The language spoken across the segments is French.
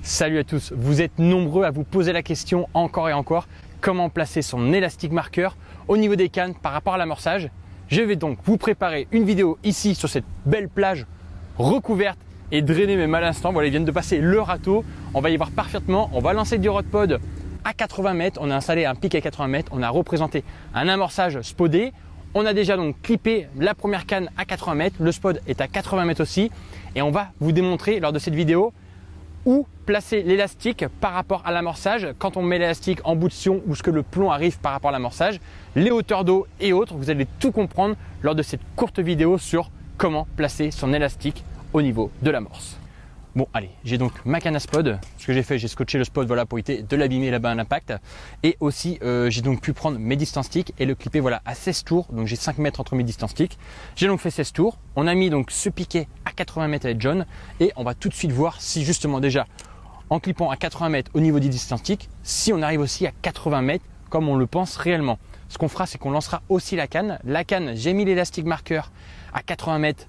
Salut à tous, vous êtes nombreux à vous poser la question encore et encore, comment placer son élastique marqueur au niveau des cannes par rapport à l'amorçage. Je vais donc vous préparer une vidéo ici sur cette belle plage recouverte et drainée même à l'instant. Voilà, ils viennent de passer le râteau, on va y voir parfaitement, on va lancer du rod pod à 80 mètres, on a installé un pic à 80 mètres, on a représenté un amorçage spodé. On a déjà donc clippé la première canne à 80 mètres, le spod est à 80 mètres aussi et on va vous démontrer lors de cette vidéo où placer l'élastique par rapport à l'amorçage, quand on met l'élastique en bout de sion ou ce que le plomb arrive par rapport à l'amorçage, les hauteurs d'eau et autres. Vous allez tout comprendre lors de cette courte vidéo sur comment placer son élastique au niveau de l'amorce. Bon allez, j'ai donc ma canne à spod. Ce que j'ai fait, j'ai scotché le spod voilà, pour éviter de l'abîmer là-bas à l'impact. Et aussi, j'ai donc pu prendre mes distance sticks et le clipper voilà, à 16 tours. Donc j'ai 5 mètres entre mes distance sticks. J'ai donc fait 16 tours. On a mis donc ce piquet à 80 mètres avec John. Et on va tout de suite voir si justement déjà, en clippant à 80 mètres au niveau des distance sticks, si on arrive aussi à 80 mètres comme on le pense réellement. Ce qu'on fera, c'est qu'on lancera aussi la canne. La canne, j'ai mis l'élastique marqueur à 80 mètres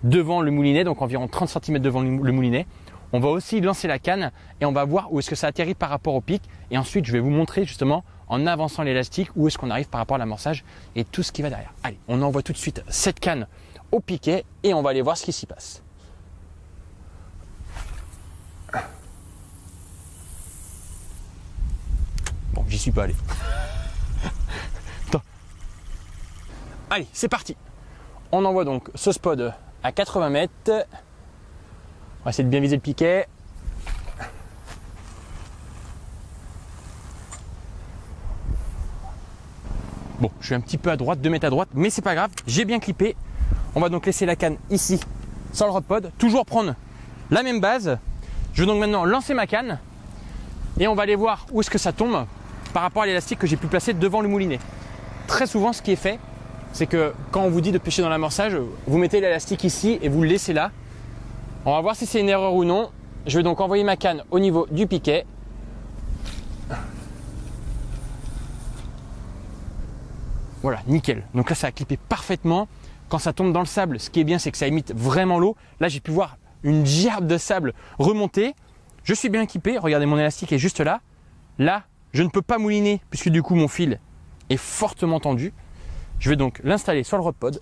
devant le moulinet, donc environ 30 cm devant le moulinet. On va aussi lancer la canne et on va voir où est-ce que ça atterrit par rapport au pic. Et ensuite, je vais vous montrer justement en avançant l'élastique où est-ce qu'on arrive par rapport à l'amorçage et tout ce qui va derrière. Allez, on envoie tout de suite cette canne au piquet et on va aller voir ce qui s'y passe. Bon, j'y suis pas allé. Attends. Allez, c'est parti. On envoie donc ce spod à 80 mètres. On va essayer de bien viser le piquet. Bon, je suis un petit peu à droite, 2 mètres à droite, mais c'est pas grave, j'ai bien clippé. On va donc laisser la canne ici, sans le rod pod. Toujours prendre la même base. Je vais donc maintenant lancer ma canne et on va aller voir où est-ce que ça tombe par rapport à l'élastique que j'ai pu placer devant le moulinet. Très souvent, ce qui est fait, c'est que quand on vous dit de pêcher dans l'amorçage, vous mettez l'élastique ici et vous le laissez là. On va voir si c'est une erreur ou non. Je vais donc envoyer ma canne au niveau du piquet. Voilà, nickel. Donc là, ça a clippé parfaitement. Quand ça tombe dans le sable, ce qui est bien, c'est que ça imite vraiment l'eau. Là, j'ai pu voir une gerbe de sable remonter. Je suis bien équipé. Regardez, mon élastique est juste là. Là, je ne peux pas mouliner puisque du coup, mon fil est fortement tendu. Je vais donc l'installer sur le rod pod.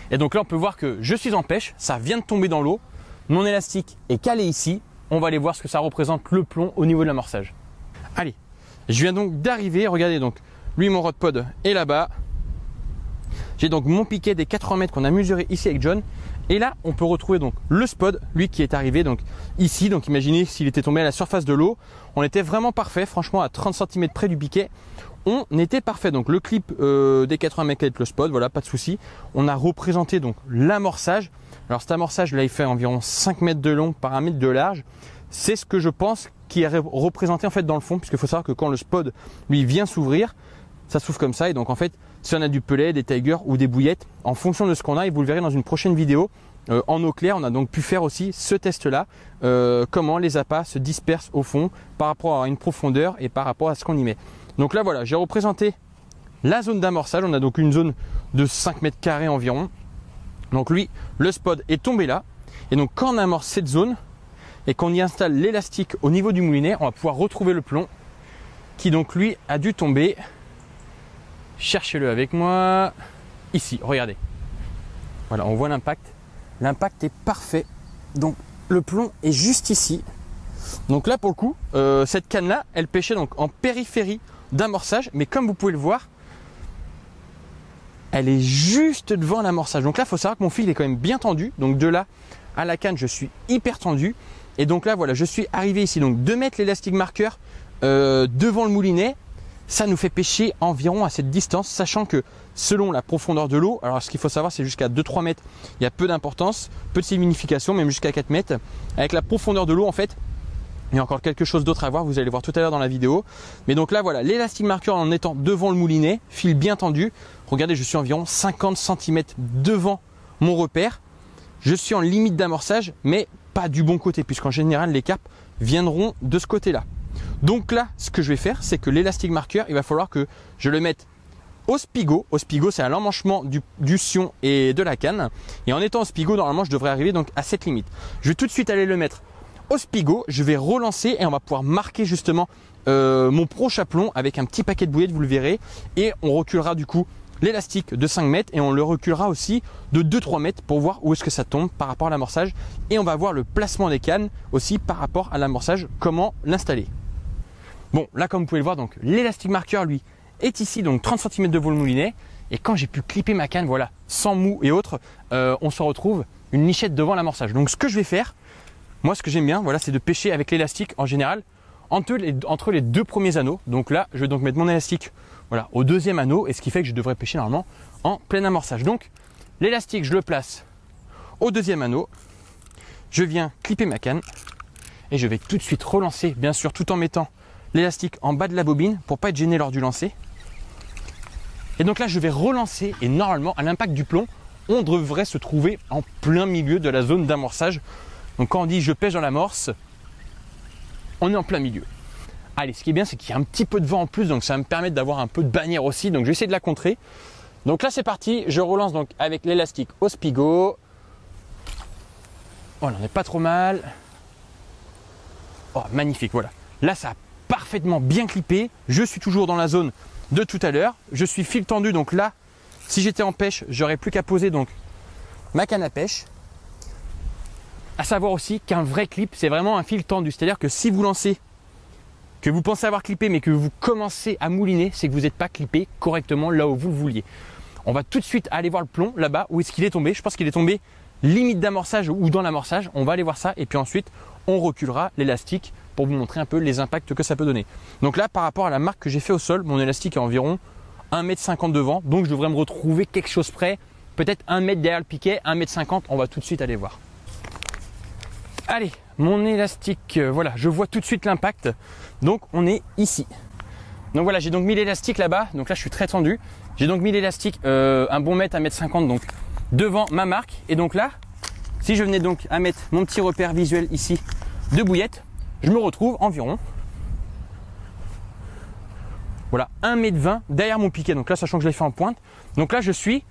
Et donc là, on peut voir que je suis en pêche, ça vient de tomber dans l'eau. Mon élastique est calé ici. On va aller voir ce que ça représente le plomb au niveau de l'amorçage. Allez, je viens donc d'arriver. Regardez donc, lui, mon rod pod est là-bas. J'ai donc mon piquet des 80 mètres qu'on a mesuré ici avec John. Et là, on peut retrouver donc le spod, lui qui est arrivé donc ici. Donc imaginez s'il était tombé à la surface de l'eau. On était vraiment parfait, franchement à 30 cm près du piquet. On était parfait, donc le clip des 80 mètres avec le spod, voilà, pas de souci. On a représenté donc l'amorçage. Alors cet amorçage là, il fait environ 5 mètres de long par 1 mètre de large. C'est ce que je pense qui est représenté en fait dans le fond, puisqu'il faut savoir que quand le spod lui vient s'ouvrir, ça s'ouvre comme ça. Et donc en fait, si on a du pelet, des tigers ou des bouillettes, en fonction de ce qu'on a, et vous le verrez dans une prochaine vidéo, en eau claire, on a donc pu faire aussi ce test-là, comment les appâts se dispersent au fond par rapport à une profondeur et par rapport à ce qu'on y met. Donc là voilà, j'ai représenté la zone d'amorçage. On a donc une zone de 5 mètres carrés environ. Donc lui, le spod est tombé là. Et donc quand on amorce cette zone et qu'on y installe l'élastique au niveau du moulinet, on va pouvoir retrouver le plomb qui donc lui a dû tomber. Cherchez-le avec moi. Ici, regardez. Voilà, on voit l'impact. L'impact est parfait. Donc le plomb est juste ici. Donc là pour le coup, cette canne là, elle pêchait donc en périphérie d'amorçage, mais comme vous pouvez le voir, elle est juste devant l'amorçage. Donc là, il faut savoir que mon fil est quand même bien tendu. Donc de là à la canne, je suis hyper tendu. Et donc là, voilà, je suis arrivé ici. Donc 2 mètres l'élastique marqueur devant le moulinet, ça nous fait pêcher environ à cette distance, sachant que selon la profondeur de l'eau, alors ce qu'il faut savoir, c'est jusqu'à 2-3 mètres, il y a peu d'importance, peu de signification, même jusqu'à 4 mètres. Avec la profondeur de l'eau, en fait, il y a encore quelque chose d'autre à voir, vous allez voir tout à l'heure dans la vidéo. Mais donc là, voilà, l'élastique marqueur en étant devant le moulinet, fil bien tendu. Regardez, je suis environ 50 cm devant mon repère. Je suis en limite d'amorçage, mais pas du bon côté, puisqu'en général, les carpes viendront de ce côté-là. Donc là, ce que je vais faire, c'est que l'élastique marqueur, il va falloir que je le mette au Spigo. Au Spigo, c'est à l'emmanchement du sion et de la canne. Et en étant au Spigo, normalement, je devrais arriver donc à cette limite. Je vais tout de suite aller le mettre au Spigo. Je vais relancer et on va pouvoir marquer justement mon prochain plomb avec un petit paquet de bouillettes, vous le verrez. Et on reculera du coup l'élastique de 5 mètres et on le reculera aussi de 2-3 mètres pour voir où est-ce que ça tombe par rapport à l'amorçage. Et on va voir le placement des cannes aussi par rapport à l'amorçage, comment l'installer. Bon, là comme vous pouvez le voir, donc l'élastique marqueur lui est ici, donc 30 cm de vol moulinet. Et quand j'ai pu clipper ma canne, voilà, sans mou et autres, on se retrouve une nichette devant l'amorçage. Donc ce que je vais faire, moi ce que j'aime bien, voilà, c'est de pêcher avec l'élastique en général entre les deux premiers anneaux. Donc là, je vais donc mettre mon élastique voilà, au deuxième anneau, et ce qui fait que je devrais pêcher normalement en plein amorçage. Donc l'élastique, je le place au deuxième anneau. Je viens clipper ma canne et je vais tout de suite relancer, bien sûr, tout en mettant l'élastique en bas de la bobine pour pas être gêné lors du lancer. Et donc là, je vais relancer et normalement, à l'impact du plomb, on devrait se trouver en plein milieu de la zone d'amorçage. Donc quand on dit je pêche dans l'amorce, on est en plein milieu. Allez, ce qui est bien, c'est qu'il y a un petit peu de vent en plus, donc ça va me permettre d'avoir un peu de bannière aussi. Donc je vais essayer de la contrer. Donc là, c'est parti. Je relance donc avec l'élastique au Spigo. Voilà, on n'est pas trop mal. Oh, magnifique, voilà. Là, ça a parfaitement bien clippé. Je suis toujours dans la zone de tout à l'heure. Je suis fil tendu, donc là, si j'étais en pêche, j'aurais plus qu'à poser donc ma canne à pêche. À savoir aussi qu'un vrai clip, c'est vraiment un fil tendu. C'est-à-dire que si vous lancez, que vous pensez avoir clippé, mais que vous commencez à mouliner, c'est que vous n'êtes pas clippé correctement là où vous le vouliez. On va tout de suite aller voir le plomb là-bas. Où est-ce qu'il est tombé? Je pense qu'il est tombé limite d'amorçage ou dans l'amorçage. On va aller voir ça et puis ensuite, on reculera l'élastique pour vous montrer un peu les impacts que ça peut donner. Donc là, par rapport à la marque que j'ai fait au sol, mon élastique est environ 1,50 m devant. Donc je devrais me retrouver quelque chose près, peut-être 1 mètre derrière le piquet, 1,50 m. On va tout de suite aller voir. Allez, mon élastique, voilà, je vois tout de suite l'impact. Donc on est ici. Donc voilà, j'ai donc mis l'élastique là-bas. Donc là, je suis très tendu. J'ai donc mis l'élastique un bon mètre, 1,50 m donc devant ma marque. Et donc là, si je venais donc à mettre mon petit repère visuel ici de bouillette, je me retrouve environ, voilà, 1,20 m derrière mon piquet. Donc là, sachant que je l'ai fait en pointe. Donc là, je suis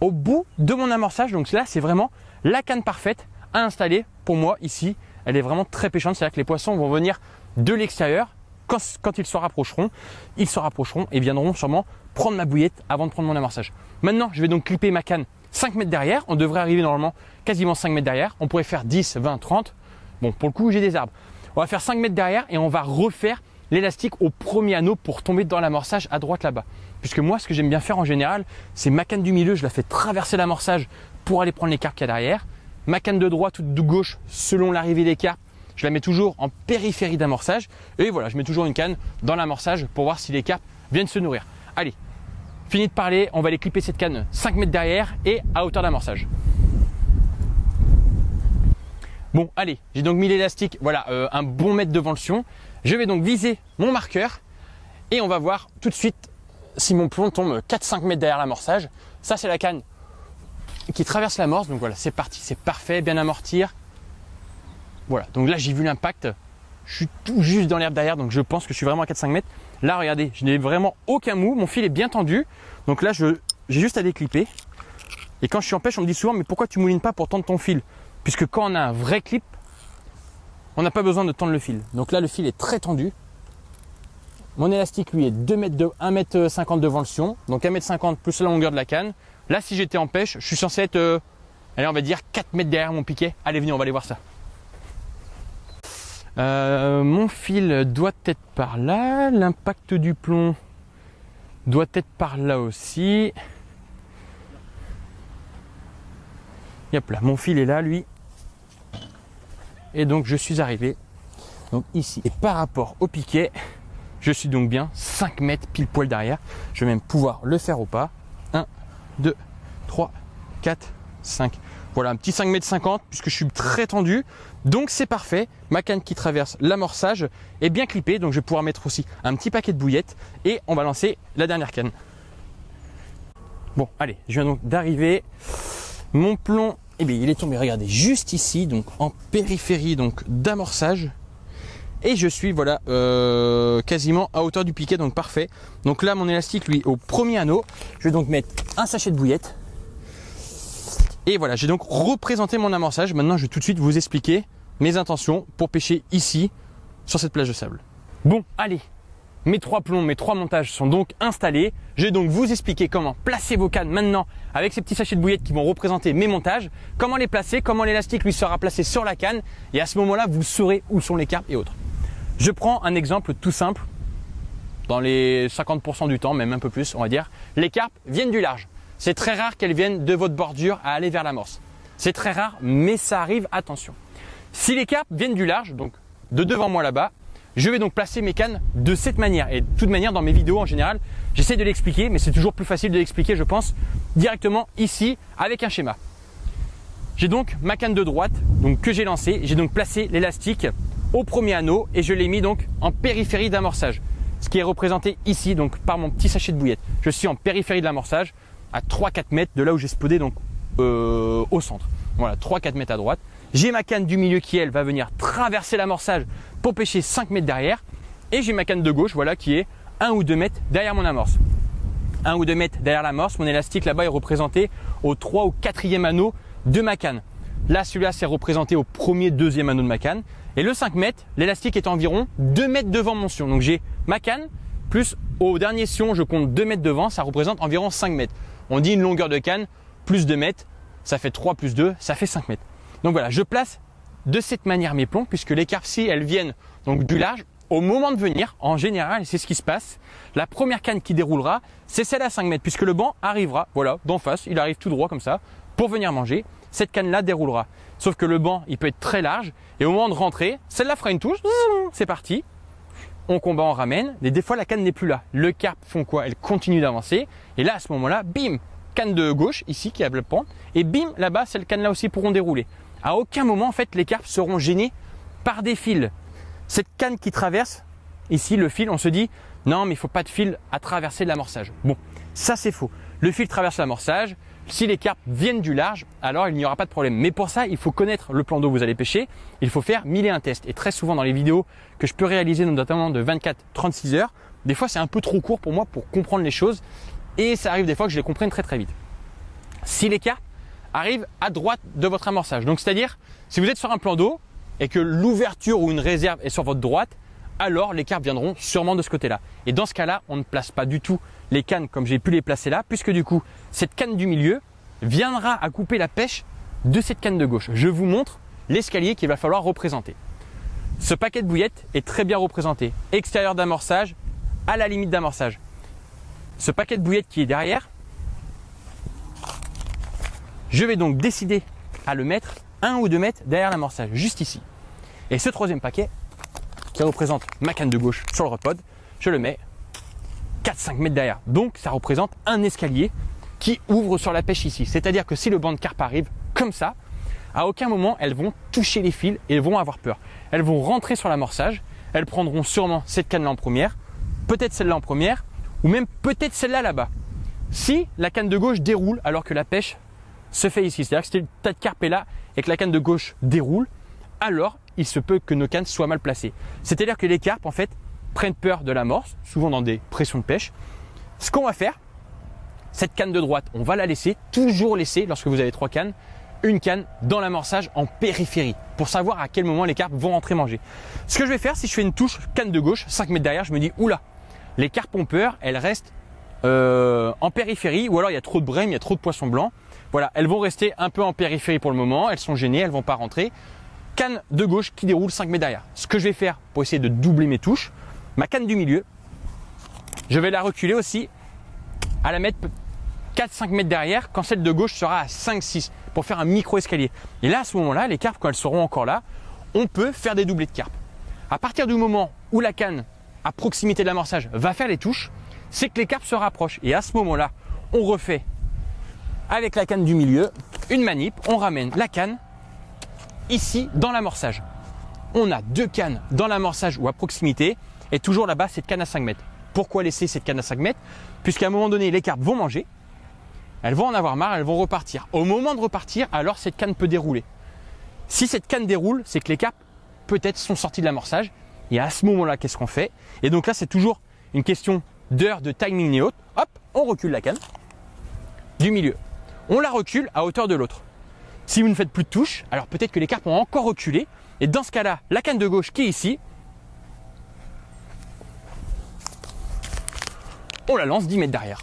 au bout de mon amorçage. Donc là, c'est vraiment la canne parfaite à installer pour moi ici. Elle est vraiment très pêchante. C'est-à-dire que les poissons vont venir de l'extérieur. Quand ils se rapprocheront et viendront sûrement prendre ma bouillette avant de prendre mon amorçage. Maintenant, je vais donc clipper ma canne 5 mètres derrière. On devrait arriver normalement quasiment 5 mètres derrière. On pourrait faire 10, 20, 30. Bon, pour le coup, j'ai des arbres. On va faire 5 mètres derrière et on va refaire l'élastique au premier anneau pour tomber dans l'amorçage à droite là-bas. Puisque moi, ce que j'aime bien faire en général, c'est ma canne du milieu, je la fais traverser l'amorçage pour aller prendre les carpes qu'il y a derrière. Ma canne de droite ou de gauche, selon l'arrivée des carpes, je la mets toujours en périphérie d'amorçage. Et voilà, je mets toujours une canne dans l'amorçage pour voir si les carpes viennent se nourrir. Allez, fini de parler, on va aller clipper cette canne 5 mètres derrière et à hauteur d'amorçage. Bon, allez, j'ai donc mis l'élastique, voilà, un bon mètre devant le sion. Je vais donc viser mon marqueur et on va voir tout de suite si mon plomb tombe 4-5 mètres derrière l'amorçage. Ça, c'est la canne qui traverse l'amorce. Donc voilà, c'est parti, c'est parfait, bien amortir. Voilà, donc là, j'ai vu l'impact. Je suis tout juste dans l'herbe derrière, donc je pense que je suis vraiment à 4-5 mètres. Là, regardez, je n'ai vraiment aucun mou. Mon fil est bien tendu. Donc là, j'ai juste à déclipper. Et quand je suis en pêche, on me dit souvent, mais pourquoi tu moulines pas pour tendre ton fil? Puisque quand on a un vrai clip, on n'a pas besoin de tendre le fil. Donc là, le fil est très tendu. Mon élastique, lui, est 1,50 m devant le sion. Donc 1,50 m plus la longueur de la canne. Là, si j'étais en pêche, je suis censé être, allez, on va dire 4 mètres derrière mon piquet. Allez, venez, on va aller voir ça. Mon fil doit être par là. L'impact du plomb doit être par là aussi. Yep, là, mon fil est là, lui. Et donc, je suis arrivé donc ici. Et par rapport au piquet, je suis donc bien 5 mètres pile poil derrière. Je vais même pouvoir le faire au pas. 1, 2, 3, 4, 5. Voilà, un petit 5,50 m puisque je suis très tendu. Donc, c'est parfait. Ma canne qui traverse l'amorçage est bien clippée. Donc, je vais pouvoir mettre aussi un petit paquet de bouillettes. Et on va lancer la dernière canne. Bon, allez, je viens donc d'arriver. Mon plomb, eh bien, il est tombé, regardez, juste ici, donc en périphérie donc d'amorçage. Et je suis voilà quasiment à hauteur du piquet, donc parfait. Donc là mon élastique lui au premier anneau, je vais donc mettre un sachet de bouillette. Et voilà, j'ai donc représenté mon amorçage. Maintenant je vais tout de suite vous expliquer mes intentions pour pêcher ici sur cette plage de sable. Bon allez, mes 3 plombs, mes 3 montages sont donc installés. Je vais donc vous expliquer comment placer vos cannes maintenant avec ces petits sachets de bouillette qui vont représenter mes montages, comment les placer, comment l'élastique lui sera placé sur la canne, et à ce moment-là vous saurez où sont les carpes et autres. Je prends un exemple tout simple, dans les 50% du temps, même un peu plus on va dire, les carpes viennent du large. C'est très rare qu'elles viennent de votre bordure à aller vers l'amorce. C'est très rare, mais ça arrive, attention. Si les carpes viennent du large, donc de devant moi là-bas, je vais donc placer mes cannes de cette manière. Et de toute manière, dans mes vidéos en général, j'essaie de l'expliquer, mais c'est toujours plus facile de l'expliquer, je pense, directement ici avec un schéma. J'ai donc ma canne de droite donc, que j'ai lancée. J'ai donc placé l'élastique au premier anneau et je l'ai mis donc en périphérie d'amorçage. Ce qui est représenté ici donc par mon petit sachet de bouillette. Je suis en périphérie de l'amorçage à 3-4 mètres de là où j'ai spodé donc au centre. Voilà, 3-4 mètres à droite. J'ai ma canne du milieu qui, elle, va venir traverser l'amorçage pour pêcher 5 mètres derrière. Et j'ai ma canne de gauche, voilà, qui est 1 ou 2 mètres derrière mon amorce. 1 ou 2 mètres derrière l'amorce. Mon élastique là-bas est représenté au 3 ou 4e anneau de ma canne. Là, celui-là, c'est représenté au 1er, 2e anneau de ma canne. Et le 5 mètres, l'élastique est environ 2 mètres devant mon sion. Donc j'ai ma canne, plus au dernier sion, je compte 2 mètres devant, ça représente environ 5 mètres. On dit une longueur de canne, plus 2 mètres, ça fait 3 plus 2, ça fait 5 mètres. Donc voilà, je place de cette manière mes plombs, puisque les carpes, si elles viennent donc du large, au moment de venir, en général, c'est ce qui se passe, la première canne qui déroulera, c'est celle à 5 mètres, puisque le banc arrivera, voilà, d'en face, il arrive tout droit comme ça, pour venir manger. Cette canne-là déroulera. Sauf que le banc, il peut être très large, et au moment de rentrer, celle-là fera une touche, c'est parti. On combat, on ramène, et des fois la canne n'est plus là. Le carpe font quoi? Elle continue d'avancer, et là, à ce moment-là, bim, canne de gauche, ici, qui a le pente, et bim, là-bas, cette canne-là aussi pourront dérouler. À aucun moment, en fait, les carpes seront gênés par des fils. Cette canne qui traverse, ici, le fil, on se dit, non, mais il ne faut pas de fil à traverser l'amorçage. Bon, ça c'est faux. Le fil traverse l'amorçage. Si les carpes viennent du large, alors il n'y aura pas de problème. Mais pour ça, il faut connaître le plan d'eau que vous allez pêcher. Il faut faire 1000 et un tests. Et très souvent dans les vidéos que je peux réaliser, notamment de 24-36 heures, des fois c'est un peu trop court pour moi pour comprendre les choses. Et ça arrive des fois que je les comprenne très très vite. Si les carpes arrivent à droite de votre amorçage, donc c'est-à-dire si vous êtes sur un plan d'eau et que l'ouverture ou une réserve est sur votre droite, alors les carpes viendront sûrement de ce côté-là. Et dans ce cas-là, on ne place pas du tout les cannes comme j'ai pu les placer là, puisque du coup, cette canne du milieu viendra à couper la pêche de cette canne de gauche. Je vous montre l'escalier qu'il va falloir représenter. Ce paquet de bouillettes est très bien représenté. Extérieur d'amorçage, à la limite d'amorçage. Ce paquet de bouillettes qui est derrière, je vais donc décider à le mettre 1 ou 2 mètres derrière l'amorçage, juste ici. Et ce troisième paquet, qui représente ma canne de gauche sur le repod, je le mets 4-5 mètres derrière. Donc ça représente un escalier qui ouvre sur la pêche ici. C'est-à-dire que si le banc de carpe arrive comme ça, à aucun moment elles vont toucher les fils et vont avoir peur. Elles vont rentrer sur l'amorçage, elles prendront sûrement cette canne-là en première, peut-être celle-là en première, ou même peut-être celle-là là-bas. Si la canne de gauche déroule alors que la pêche se fait ici, c'est-à-dire que si le tas de carpe est là et que la canne de gauche déroule, alors il se peut que nos cannes soient mal placées. C'est-à-dire que les carpes en fait prennent peur de l'amorce, souvent dans des pressions de pêche. Ce qu'on va faire, cette canne de droite, on va la laisser, toujours laisser, lorsque vous avez 3 cannes, une canne dans l'amorçage en périphérie, pour savoir à quel moment les carpes vont rentrer manger. Ce que je vais faire, si je fais une touche canne de gauche, 5 mètres derrière, je me dis, oula, les carpes ont peur, elles restent en périphérie, ou alors il y a trop de brème, il y a trop de poissons blancs. Voilà, elles vont rester un peu en périphérie pour le moment, elles sont gênées, elles vont pas rentrer. Canne de gauche qui déroule 5 mètres derrière. Ce que je vais faire pour essayer de doubler mes touches, ma canne du milieu, je vais la reculer aussi, à la mettre 4-5 mètres derrière, quand celle de gauche sera à 5-6 pour faire un micro-escalier. Et là, à ce moment-là, les carpes, quand elles seront encore là, on peut faire des doublés de carpes. À partir du moment où la canne, à proximité de l'amorçage, va faire les touches, c'est que les carpes se rapprochent. Et à ce moment-là, on refait avec la canne du milieu une manip, on ramène la canne ici dans l'amorçage. On a 2 cannes dans l'amorçage ou à proximité et toujours là-bas cette canne à 5 mètres. Pourquoi laisser cette canne à 5 mètres? Puisqu'à un moment donné, les carpes vont manger, elles vont en avoir marre, elles vont repartir. Au moment de repartir, alors cette canne peut dérouler. Si cette canne déroule, c'est que les carpes peut-être sont sortis de l'amorçage Et à ce moment-là, qu'est-ce qu'on fait? Et donc là, c'est toujours une question d'heure, de timing et autres. Hop, on recule la canne du milieu. On la recule à hauteur de l'autre. Si vous ne faites plus de touche, alors peut-être que les carpes ont encore reculé. Et dans ce cas-là, la canne de gauche qui est ici, on la lance 10 mètres derrière.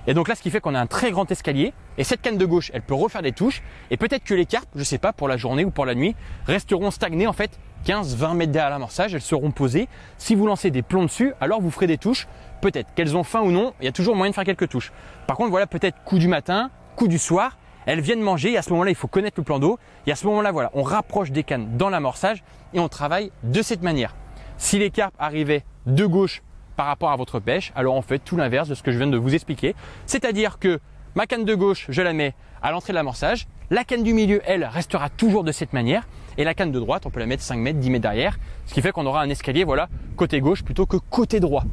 Et donc là, ce qui fait qu'on a un très grand escalier. Et cette canne de gauche, elle peut refaire des touches. Et peut-être que les carpes, je ne sais pas, pour la journée ou pour la nuit, resteront stagnées en fait 15-20 mètres derrière l'amorçage. Elles seront posées. Si vous lancez des plombs dessus, alors vous ferez des touches. Peut-être qu'elles ont faim ou non, il y a toujours moyen de faire quelques touches. Par contre, voilà, peut-être coup du matin, coup du soir, elles viennent manger. Et à ce moment-là, il faut connaître le plan d'eau. Et à ce moment-là, voilà, on rapproche des cannes dans l'amorçage et on travaille de cette manière. Si les carpes arrivaient de gauche par rapport à votre pêche, alors on fait tout l'inverse de ce que je viens de vous expliquer. C'est-à-dire que ma canne de gauche, je la mets à l'entrée de l'amorçage. La canne du milieu, elle, restera toujours de cette manière. Et la canne de droite, on peut la mettre 5 mètres, 10 mètres derrière. Ce qui fait qu'on aura un escalier, voilà, côté gauche plutôt que côté droit.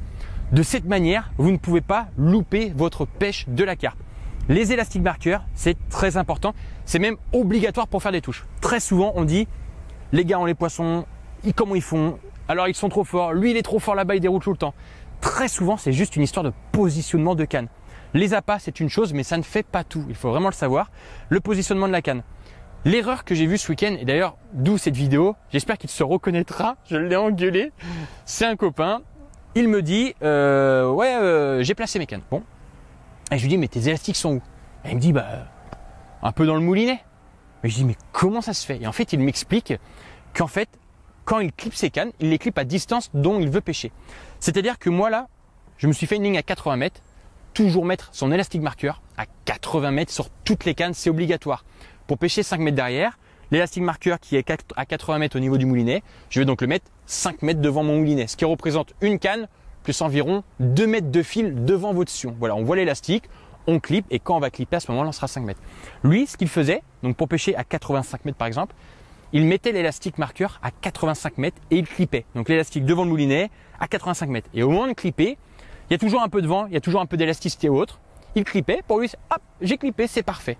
De cette manière, vous ne pouvez pas louper votre pêche de la carpe. Les élastiques marqueurs, c'est très important. C'est même obligatoire pour faire des touches. Très souvent, on dit, les gars ont les poissons, comment ils font? Alors ils sont trop forts, lui il est trop fort là-bas, il déroule tout le temps. Très souvent, c'est juste une histoire de positionnement de canne. Les appâts, c'est une chose, mais ça ne fait pas tout. Il faut vraiment le savoir. Le positionnement de la canne. L'erreur que j'ai vue ce week-end, et d'ailleurs, d'où cette vidéo, j'espère qu'il se reconnaîtra, je l'ai engueulé. C'est un copain, il me dit, j'ai placé mes cannes. Bon. Et je lui dis, mais tes élastiques sont où? Et il me dit, un peu dans le moulinet. Mais je dis, mais comment ça se fait? Et en fait, il m'explique qu'en fait, quand il clip ses cannes, il les clip à distance dont il veut pêcher. C'est-à-dire que moi là, je me suis fait une ligne à 80 mètres, toujours mettre son élastique marqueur à 80 mètres sur toutes les cannes, c'est obligatoire. Pour pêcher 5 mètres derrière, l'élastique marqueur qui est à 80 mètres au niveau du moulinet, je vais donc le mettre 5 mètres devant mon moulinet, ce qui représente une canne plus environ 2 mètres de fil devant votre sion. Voilà, on voit l'élastique, on clip et quand on va clipper à ce moment-là, on sera 5 mètres. Lui, ce qu'il faisait, donc pour pêcher à 85 mètres par exemple, il mettait l'élastique marqueur à 85 mètres et il clippait. Donc l'élastique devant le moulinet à 85 mètres. Et au moment de clipper, il y a toujours un peu de vent, il y a toujours un peu d'élasticité ou autre. Il clippait, pour lui, hop, j'ai clippé, c'est parfait.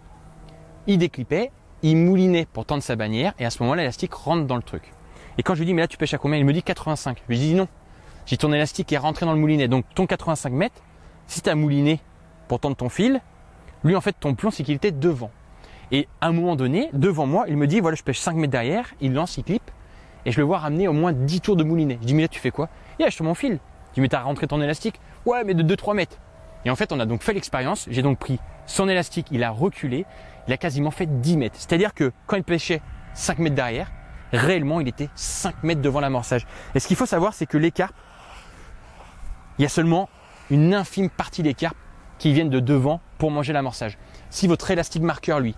Il déclippait, il moulinait pour tendre sa bannière et à ce moment-là, l'élastique rentre dans le truc. Et quand je lui dis, mais là tu pêches à combien? Il me dit 85. Je lui dis non. J'ai ton élastique qui est rentré dans le moulinet. Donc ton 85 mètres, si tu as mouliné pour tendre ton fil, lui en fait ton plomb c'est qu'il était devant. Et à un moment donné, devant moi, il me dit, voilà, je pêche 5 mètres derrière, il lance, il clip, et je le vois ramener au moins 10 tours de moulinet. Je dis, mais là, tu fais quoi? Il lâche mon fil. Je dis, mais t'as rentré ton élastique? Ouais, mais de 2-3 mètres. Et en fait, on a donc fait l'expérience. J'ai donc pris son élastique, il a reculé, il a quasiment fait 10 mètres. C'est-à-dire que quand il pêchait 5 mètres derrière, réellement, il était 5 mètres devant l'amorçage. Et ce qu'il faut savoir, c'est que les carpes, il y a seulement une infime partie des carpes qui viennent de devant pour manger l'amorçage. Si votre élastique marqueur, lui,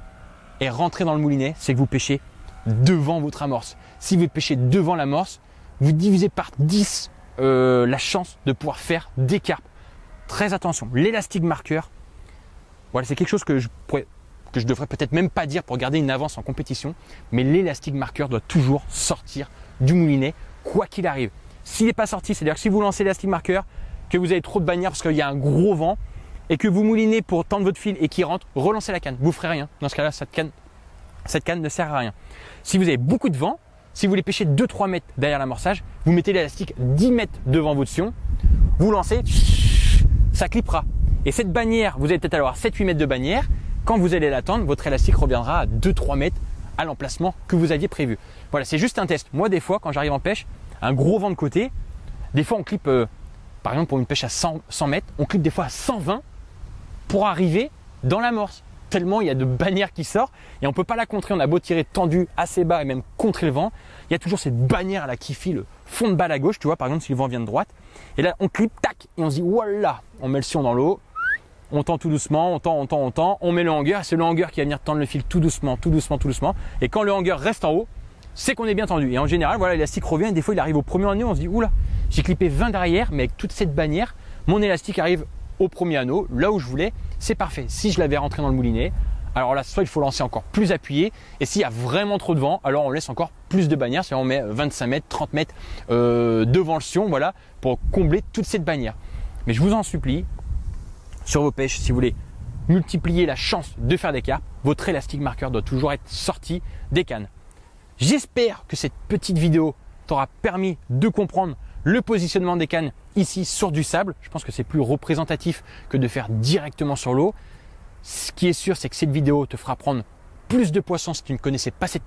est rentré dans le moulinet, c'est que vous pêchez devant votre amorce. Si vous pêchez devant l'amorce, vous divisez par 10 la chance de pouvoir faire des carpes. Très attention, l'élastique marqueur, voilà, c'est quelque chose que je devrais peut-être même pas dire pour garder une avance en compétition, mais l'élastique marqueur doit toujours sortir du moulinet, quoi qu'il arrive. S'il n'est pas sorti, c'est-à-dire que si vous lancez l'élastique marqueur, que vous avez trop de bannières parce qu'il y a un gros vent, et que vous moulinez pour tendre votre fil et qu'il rentre, relancez la canne. Vous ne ferez rien. Dans ce cas-là, cette canne ne sert à rien. Si vous avez beaucoup de vent, si vous voulez pêcher 2-3 mètres derrière l'amorçage, vous mettez l'élastique 10 mètres devant votre sion, vous lancez, ça clippera. Et cette bannière, vous allez peut-être avoir 7-8 mètres de bannière. Quand vous allez l'attendre, votre élastique reviendra à 2-3 mètres à l'emplacement que vous aviez prévu. Voilà, c'est juste un test. Moi, des fois, quand j'arrive en pêche, un gros vent de côté, des fois on clippe, par exemple pour une pêche à 100 mètres, on clippe des fois à 120 pour arriver dans l'amorce. Tellement il y a de bannières qui sortent et on ne peut pas la contrer. On a beau tirer tendu assez bas et même contrer le vent, il y a toujours cette bannière là qui file fond de balle à gauche, tu vois, par exemple si le vent vient de droite. Et là on clip, tac, et on se dit voilà, on met le sion dans l'eau, on tend tout doucement, on tend, on met le hanger, c'est le hanger qui va venir tendre le fil tout doucement. Et quand le hanger reste en haut, c'est qu'on est bien tendu. Et en général, voilà, l'élastique revient et des fois il arrive au premier anneau, on se dit oula, j'ai clippé 20 derrière, mais avec toute cette bannière, mon élastique arrive au premier anneau, là où je voulais, c'est parfait. Si je l'avais rentré dans le moulinet, alors là, soit il faut lancer encore plus appuyé, et s'il y a vraiment trop de vent, alors on laisse encore plus de bannières, c'est-à-dire on met 25 mètres, 30 mètres devant le sion, voilà, pour combler toute cette bannière. Mais je vous en supplie, sur vos pêches, si vous voulez multiplier la chance de faire des carpes, votre élastique marqueur doit toujours être sorti des cannes. J'espère que cette petite vidéo t'aura permis de comprendre le positionnement des cannes ici sur du sable. Je pense que c'est plus représentatif que de faire directement sur l'eau. Ce qui est sûr, c'est que cette vidéo te fera prendre plus de poissons si tu ne connaissais pas cette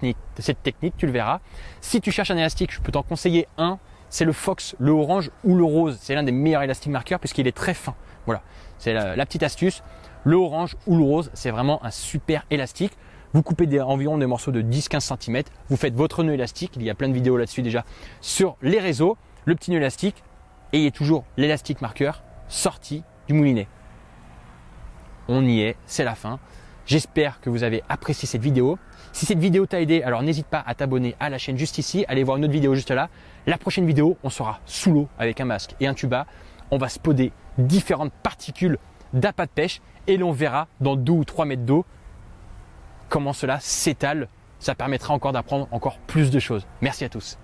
technique, tu le verras. Si tu cherches un élastique, je peux t'en conseiller un. C'est le Fox, le orange ou le rose. C'est l'un des meilleurs élastiques marqueurs puisqu'il est très fin. Voilà, c'est la petite astuce. Le orange ou le rose, c'est vraiment un super élastique. Vous coupez environ des morceaux de 10-15 cm. Vous faites votre nœud élastique. Il y a plein de vidéos là-dessus déjà sur les réseaux. Le petit nœud élastique. Et il y a toujours l'élastique marqueur sorti du moulinet. On y est, c'est la fin. J'espère que vous avez apprécié cette vidéo. Si cette vidéo t'a aidé, alors n'hésite pas à t'abonner à la chaîne juste ici. Allez voir une autre vidéo juste là. La prochaine vidéo, on sera sous l'eau avec un masque et un tuba. On va spotter différentes particules d'appât de pêche et l'on verra dans 2 ou 3 mètres d'eau comment cela s'étale. Ça permettra encore d'apprendre encore plus de choses. Merci à tous.